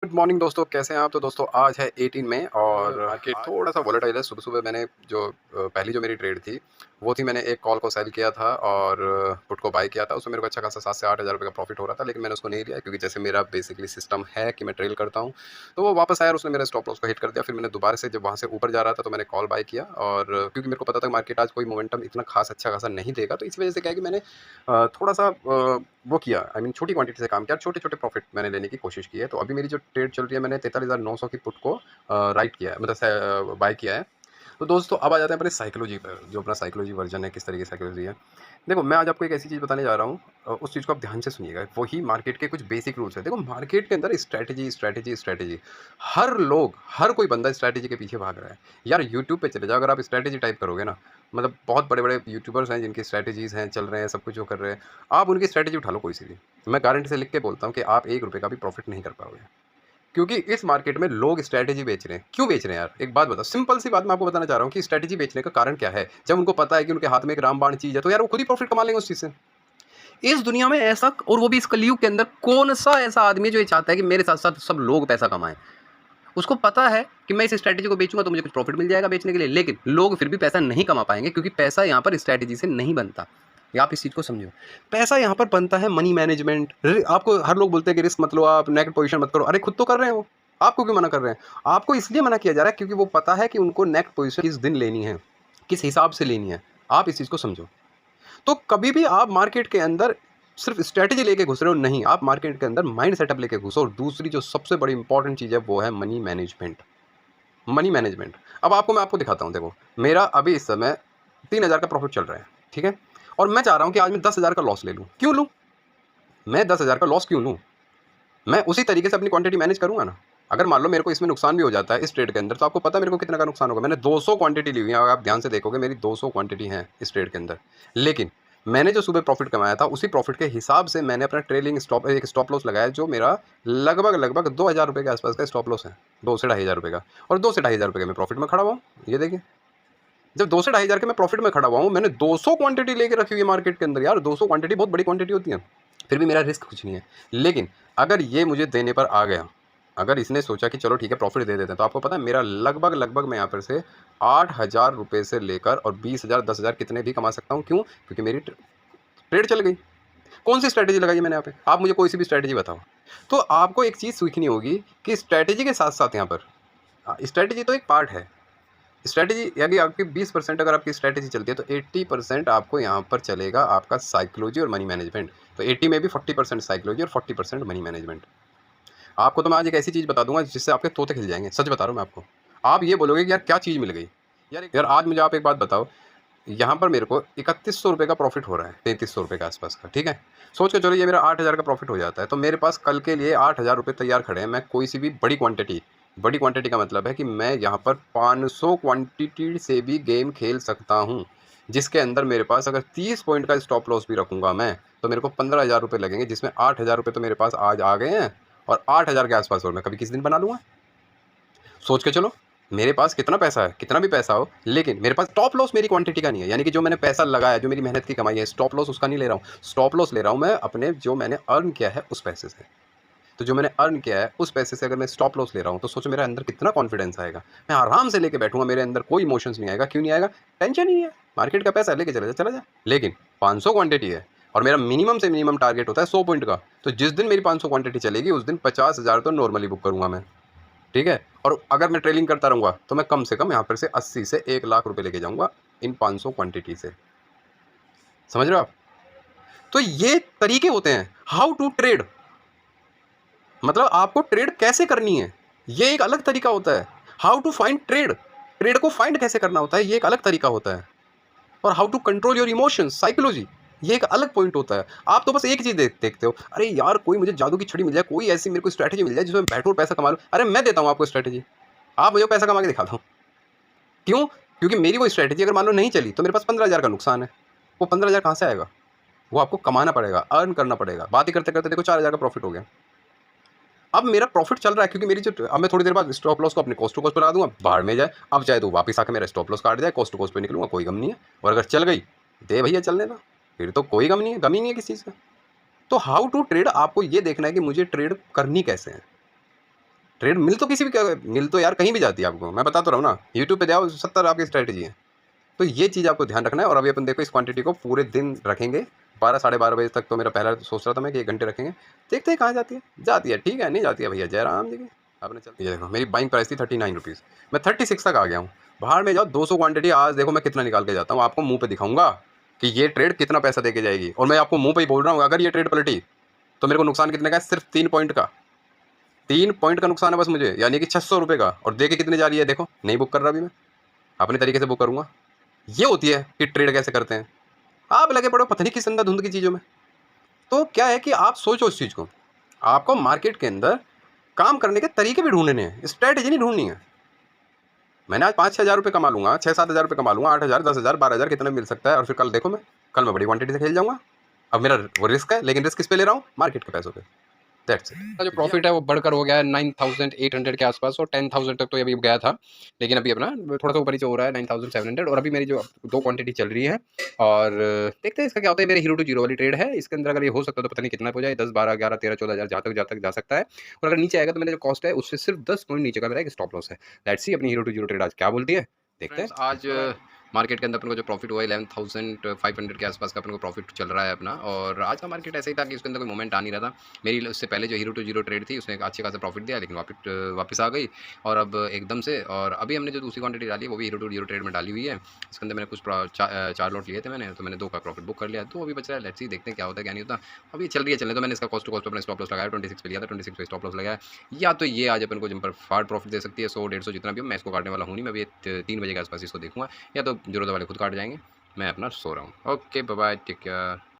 Good morning दोस्तों, कैसे हैं आप? तो दोस्तों आज है 18 मई और मार्केट थोड़ा-सा वोलेटाइल है। सुबह-सुबह मैंने जो पहली जो मेरी ट्रेड थी, वो थी मैंने एक कॉल को सेल किया था और पुट को बाय किया था। उसमें मेरे को अच्छा खासा 7 से 8 हज़ार रुपए का प्रॉफ़िट हो रहा था, लेकिन मैंने उसको नहीं लिया क्योंकि जैसे मेरा बेसिकली सिस्टम है कि मैं ट्रेल करता हूँ, तो वो वापस आया और उसने मेरे स्टॉप लॉस को हिट कर दिया। फिर मैंने दोबारा से जब वहाँ से ऊपर जा रहा था, तो मैंने कॉल बाय किया और क्योंकि मेरे को पता था मार्केट आज कोई मोमेंटम इतना खास अच्छा खासा नहीं देगा, तो इस वजह से क्या है कि मैंने थोड़ा-सा वो किया, आई मीन छोटी क्वांटिटी से काम किया, छोटे-छोटे प्रॉफ़िट मैंने लेने की कोशिश की है। तो अभी मेरी जो ट्रेड चल रही है, मैंने 43,900 की पुट को राइट किया है, मतलब बाय किया है। तो दोस्तों अब आ जाते हैं अपने साइकोलॉजी पर, जो अपना साइकोलॉजी वर्जन है, किस तरीके की साइकोलॉजी है। देखो, मैं आज आपको एक ऐसी चीज़ बताने जा रहा हूँ, उस चीज़ को आप ध्यान से सुनिएगा। वही मार्केट के कुछ बेसिक रूल्स हैं। देखो, मार्केट के अंदर स्ट्रैटेजी, स्ट्रैटेजी, स्ट्रैटेजी। हर लोग, हर कोई बंदा स्ट्रैटेजी के पीछे भाग रहा है। यार यूट्यूब पे चले जाओ, अगर आप स्ट्रैटेजी टाइप करोगे ना, मतलब बहुत बड़े-बड़े यूट्यूबर्स हैं जिनकी स्ट्रैटेजीज़ हैं, चल रहे हैं, सब कुछ वो कर रहे हैं। आप उनकी स्ट्रैटेजी उठा लो कोई सी भी। मैं गारंटी से लिख के बोलता हूँ कि आप ₹1 का भी प्रॉफ़िट नहीं कर पाओगे। क्योंकि इस मार्केट में लोग स्ट्रैटेजी बेच रहे हैं। क्यों बेच रहे हैं यार? एक बात बताओ, सिंपल सी बात मैं आपको बताना चाह रहा हूँ कि स्ट्रैटेजी बेचने का कारण क्या है? जब उनको पता है कि उनके हाथ में एक रामबाण चीज़ है, तो यार वो खुद ही प्रॉफ़िट कमा लेंगे उस चीज़ से। इस दुनिया में ऐसा, और वो भी इस कलयुग के अंदर, कौन-सा ऐसा आदमी है जो ये चाहता है कि मेरे साथ-साथ सब लोग पैसा कमाएँ? उसको पता है कि मैं इस स्ट्रैटेजी को बेचूँगा तो मुझे कुछ प्रॉफ़िट मिल जाएगा बेचने के लिए, लेकिन लोग फिर भी पैसा नहीं कमा पाएँगे क्योंकि पैसा यहाँ पर स्ट्रैटेजी से नहीं बनता। ये आप इस चीज़ को समझो। पैसा यहाँ पर बनता है मनी मैनेजमेंट। आपको हर लोग बोलते हैं कि रिस्क मत लो, आप नेगेटिव पोज़ीशन मत करो। अरे खुद तो कर रहे हैं वो। आपको क्यों मना कर रहे हैं? आपको इसलिए मना किया जा रहा है क्योंकि वो पता है कि उनको नेगेटिव पोज़ीशन किस दिन लेनी है, किस हिसाब से लेनी है। आप इस चीज़ को समझो। तो कभी भी आप मार्केट के अंदर सिर्फ स्ट्रैटेजी लेके घुस रहे हो, नहीं, आप मार्केट के अंदर माइंड सेटअप लेके घुसो। और दूसरी जो सबसे बड़ी इंपॉर्टेंट चीज़ है वो है मनी मैनेजमेंट। Money management. अब मैं आपको दिखाता हूँ। देखो, मेरा अभी इस समय 3,000 का प्रॉफिट चल रहा है, ठीक है? और मैं चाह रहा हूँ कि आज मैं 10,000 का लॉस ले लूँ। क्यों लूँ? मैं 10,000 का लॉस क्यों लूँ? मैं उसी तरीके से अपनी क्वांटिटी मैनेज करूँगा ना। अगर मान लो मेरे को इसमें नुकसान भी हो जाता है इस ट्रेड के अंदर, तो आपको पता है मेरे को कितना का नुकसान होगा। मैंने 200 क्वांटिटी ली हुई है, अगर आप ध्यान से देखोगे मेरी 200 क्वांटिटी है इस ट्रेड के अंदर। लेकिन मैंने जो सुबह प्रॉफिट कमाया था, उसी प्रॉफिट के हिसाब से मैंने अपना एक स्टॉप लॉस लगाया, जो मेरा लगभग 2,000 रुपए के आसपास का स्टॉप लॉस है। 2 से 2,500 रुपए का, और 2 से 2,500 रुपए के मैं प्रॉफिट में खड़ा हुआ हूँ। ये देखिए, जब 2 से 2,500 के मैं प्रॉफिट में खड़ा हुआ हूँ, मैंने 200 क्वांटिटी लेके रखी हुई है मार्केट के अंदर। यार 200 क्वांटिटी बहुत बड़ी क्वांटिटी होती है। फिर भी मेरा रिस्क कुछ नहीं है। लेकिन अगर ये मुझे देने पर आ गया, अगर इसने सोचा कि चलो ठीक है प्रॉफिट दे देते हैं, तो आपको पता है मेरा लगभग मैं यहाँ पर से 8,000 रुपए से लेकर और 20,000, 10,000 कितने भी कमा सकता हूँ। क्यों? क्योंकि मेरी ट्रेड चल गई। कौन सी स्ट्रैटेजी लगाई है मैंने यहाँ पे? आप मुझे कोई सी भी स्ट्रैटेजी बताओ। तो आपको एक चीज़ सीखनी होगी कि स्ट्रैटेजी के साथ साथ यहाँ पर स्ट्रैटेजी तो एक पार्ट है। स्ट्रैटेजी यानी आपकी 20% अगर आपकी स्ट्रैटेजी चलती है, तो 80% आपको यहाँ पर चलेगा आपका साइकोलॉजी और मनी मैनेजमेंट। तो 80 में भी 40% साइकोलॉजी और 40% मनी मैनेजमेंट। आपको तो मैं आज एक ऐसी चीज़ बता दूंगा जिससे आपके तोते खिल जाएंगे। सच बता रहा हूँ मैं आपको। आप ये बोलोगे कि यार क्या चीज़ मिल गई। यार आज मुझे आप एक बात बताओ, यहाँ पर मेरे को 3100 रुपये का प्रॉफिट हो रहा है, 3300 रुपये के आसपास का, ठीक है? सोच के चलो ये मेरा 8,000 का प्रॉफिट हो जाता है, तो मेरे पास कल के लिए 8,000 रुपये तैयार खड़े हैं। मैं कोई सी भी बड़ी क्वांटिटी का मतलब है कि मैं यहाँ पर 500 क्वांटिटी से भी गेम खेल सकता हूँ, जिसके अंदर मेरे पास अगर 30 पॉइंट का स्टॉप लॉस भी रखूँगा मैं, तो मेरे को 15,000 रुपये लगेंगे, जिसमें 8,000 रुपये तो मेरे पास आज आ गए हैं, और 8,000 के आसपास और मैं कभी किस दिन बना लूँगा। सोच के चलो, मेरे पास कितना पैसा है, कितना भी पैसा हो, लेकिन मेरे पास स्टॉप लॉस मेरी क्वांटिटी का नहीं है। यानी कि जो मैंने पैसा लगाया, जो मेरी मेहनत की कमाई है, स्टॉप लॉस उसका नहीं ले रहा हूँ। स्टॉप लॉस ले रहा हूँ मैं अपने, जो मैंने अर्न किया है उस पैसे से। तो जो मैंने अर्न किया है उस पैसे से अगर मैं स्टॉप लॉस ले रहा हूँ, तो सोचो मेरे अंदर कितना कॉन्फिडेंस आएगा। मैं आराम से लेके बैठूंगा, मेरे अंदर कोई इमोशंस नहीं आएगा। क्यों नहीं आएगा? टेंशन ही नहीं है। मार्केट का पैसा है, लेके चला जा, चला जा। लेकिन 500 क्वांटिटी है और मेरा मिनिमम से मिनिमम टारगेट होता है 100 पॉइंट का। तो जिस दिन मेरी 500 क्वांटिटी चलेगी, उस दिन 50,000 तो नॉर्मली बुक करूंगा मैं, ठीक है? और अगर मैं ट्रेलिंग करता रहूँगा, तो मैं कम से कम यहाँ पर से 80 से 1,00,000 रुपए लेके जाऊँगा इन 500 क्वांटिटी से। समझ रहे हो आप? तो ये तरीके होते हैं हाउ टू ट्रेड। मतलब आपको ट्रेड कैसे करनी है, ये एक अलग तरीका होता है। How to find trade, trade को फाइंड कैसे करना होता है, ये एक अलग तरीका होता है। और how to control your emotions, psychology, ये एक अलग पॉइंट होता है। आप तो बस एक चीज़ देखते हो, अरे यार कोई मुझे जादू की छड़ी मिल जाए, कोई ऐसी मेरे को स्ट्रैटेजी मिल जाए जिसमें मैं बैठूँ और पैसा कमा लूँ। अरे मैं देता हूँ आपको स्ट्रैटेजी, आप मुझे पैसा कमा के दिखाता हूँ। क्यों? क्योंकि मेरी वो स्ट्रैटेजी अगर मान लो नहीं चली, तो मेरे पास 15,000 का नुकसान है। वो 15,000 कहाँ से आएगा? वो आपको कमाना पड़ेगा, अर्न करना पड़ेगा। बात ही करते-करते देखो 4,000 का प्रॉफिट हो गया। अब मेरा प्रॉफिट चल रहा है क्योंकि मेरी जो, अब मैं थोड़ी देर बाद स्टॉप लॉस को अपने कॉस्ट टू कॉस्ट पे लगा दूँगा, बाहर में जाए। अब चाहे तो वापस आके मेरा स्टॉप लॉस काट जाए, कॉस्ट टू कॉस्ट पे निकलूँगा, कोई गम नहीं है। और अगर चल गई, दे भैया चलने दो, फिर तो कोई गम नहीं है, गम ही नहीं है किसी चीज़ का। तो हाउ टू ट्रेड, आपको ये देखना है कि मुझे ट्रेड करनी कैसे है। ट्रेड मिल तो किसी भी मिल तो यार कहीं भी जाती है आपको, मैं बताता रहा हूँ ना, यूट्यूब पे जाओ 70 आपकी स्ट्रैटेजी है। तो ये चीज़ आपको ध्यान रखना है। और अभी अपन देखो इस क्वांटिटी को पूरे दिन रखेंगे, 12 साढ़े 12 बजे तक। तो मेरा पहला सोच रहा था मैं कि 1 घंटे रखेंगे, देखते हैं कहाँ जाती है ठीक है, नहीं जाती है भैया जय राम जी की। आपने चल ये देखो मेरी बाइंग प्राइस थी 39 रुपीज़, मैं 36 तक आ गया हूँ। बाहर में जाओ 200 क्वांटिटी, आज देखो मैं कितना निकाल के जाता हूँ, आपको मुंह पे दिखाऊंगा कि ये ट्रेड कितना पैसा दे के जाएगी। और मैं आपको मुंह पे ही बोल रहा हूँ, अगर ये ट्रेड पलटी तो मेरे को नुकसान कितने का है, सिर्फ 3 पॉइंट का। 3 पॉइंट का नुकसान है बस मुझे, यानी कि 600 रुपये का। और दे के कितने जा रही है देखो, नहीं बुक कर रहा अभी मैं, अपने तरीके से बुक करूँगा। ये होती है कि ट्रेड कैसे करते हैं। आप लगे पड़ो पता नहीं किस अंधाधुंध की चीज़ों में। तो क्या है कि आप सोचो इस चीज़ को, आपको मार्केट के अंदर काम करने के तरीके भी ढूंढने हैं, स्ट्रैटेजी नहीं ढूंढनी है। मैंने आज 5-6 हज़ार रुपये कमा लूँगा, 6-7 हज़ार रुपये कमा लूँगा, 8 हज़ार 10 हज़ार 12 हज़ार कितना मिल सकता है। और फिर कल मैं बड़ी क्वांटिटी से खेल जाऊँगा। अब मेरा वो रिस्क है, लेकिन रिस्क किस पे ले रहा हूँ, मार्केट के पैसों पे। That's it. जो प्रॉफिट है वो बढ़कर हो गया है 9800 के आसपास, और 10,000 तक तो अभी गया था, लेकिन अभी अपना थोड़ा सा ऊपर नीचे हो रहा है 9700। और अभी मेरी जो 2 क्वांटिटी चल रही है, और देखते हैं इसका क्या होता है। मेरे हीरो टू जीरो वाली ट्रेड है, इसके अंदर अगर ये हो सकता है तो पता नहीं कितना हो जाए, 10 12 11 13 14 हज़ार जहाँ तक जा सकता है। और अगर नीचे आएगा तो मेरा जो कॉस्ट है उससे सिर्फ 10 पॉइंट नीचे का मेरा एक स्टॉप लॉस है। लेट्स सी अपनी हीरो टू जीरो ट्रेड आज क्या बोलती है, देखते हैं। आज मार्केट के अंदर अपन को जो प्रॉफिट हुआ है 11,500 के आसपास का अपन को प्रॉफिट चल रहा है अपना। और आज का मार्केट ऐसे ही था कि उसके अंदर कोई मोमेंट आ नहीं रहा था। मेरी उससे पहले जो हीरो टू जीरो ट्रेड थी उसने एक अच्छे खासा प्रॉफिट दिया, लेकिन वापस आ गई और अब एकदम से। और अभी हमने जो दूसरी क्वांटिटी डाली वो भी हीरो टू जीरो ट्रेड में डाली हुई है। इसके अंदर मैंने कुछ 4 लॉट लिए थे मैंने, तो मैंने 2 का प्रॉफिट बुक कर लिया। तो अभी बच रहा है, लेट्स सी देखते हैं क्या होता है क्या नहीं होता। अभी चल रही है चलने, तो मैंने इसका कॉस्ट टू कॉस्ट अपना स्टॉप लॉस लगाया, 26 पे लिया था, 26 पे स्टॉप लॉस लगाया। या तो ये आज अपन को जंपर फाड़ प्रॉफिट दे सकती है, 100-150 जितना भी हो। मैं इसको काटने वाला हूँ नहीं, मैं अभी 3 बजे के आसपास इसको देखूँगा, या तो जरूरत वाले खुद काट जाएंगे। मैं अपना सो रहा हूँ। Okay bye bye, take care.